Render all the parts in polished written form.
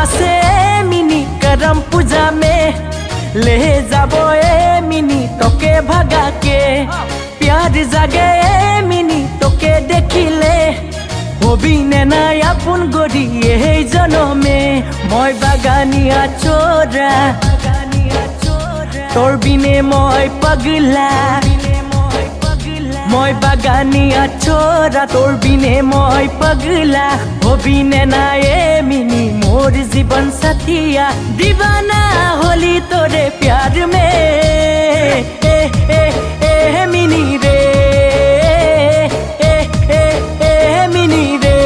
मासे मिनी करम पूजा में ले जाबो ए मिनी तोके भगा के प्यार जागे ए मिनी तोके देखिले हबी ने नाय आपुन गरी এই জনমে মই বাগানিয়া চোরা তোর বিনে মই পাগলা মই বাগানিয়া চোরা তোর বিনে মই পাগলা হবি নে না এ মিনি মোর জীবন সাথিয়া दीवाना होली तोरे प्यार में ए ए ए मिनी रे ए ए ए मिनी रे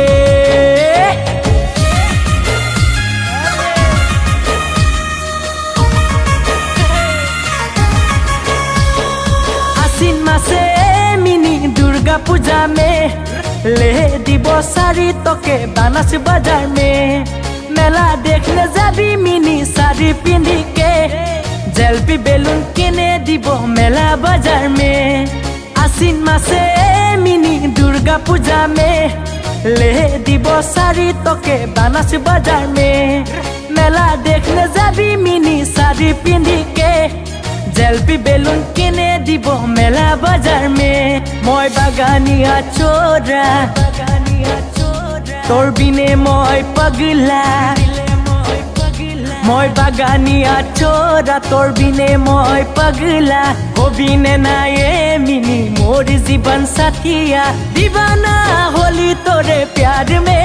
आसिन मासे मिनी दुर्गा पूजा में ले दिबो सारी तोके बानास बाजार में मेला देखने जाबी मिनी साड़ी पिंधी के जलपी बेलून किने दिबो मेला बाजार में आसिन मासे मिनी दुर्गा पूजा में ले दिबो साड़ी तोके बानास बाजार में मेला देखने जाबी मिनी साड़ी पिंधी के जलपी बेलून किने दिबो मेला बाजार में মই বাগানিয়া চোরা তোর বিনে মই পাগলা মই বাগানিয়া চোরা তোর বিনে মই পাগলা হবি নে না এ মিনি মোর জীবন সাথিয়া दीवाना होली तोरे प्यार में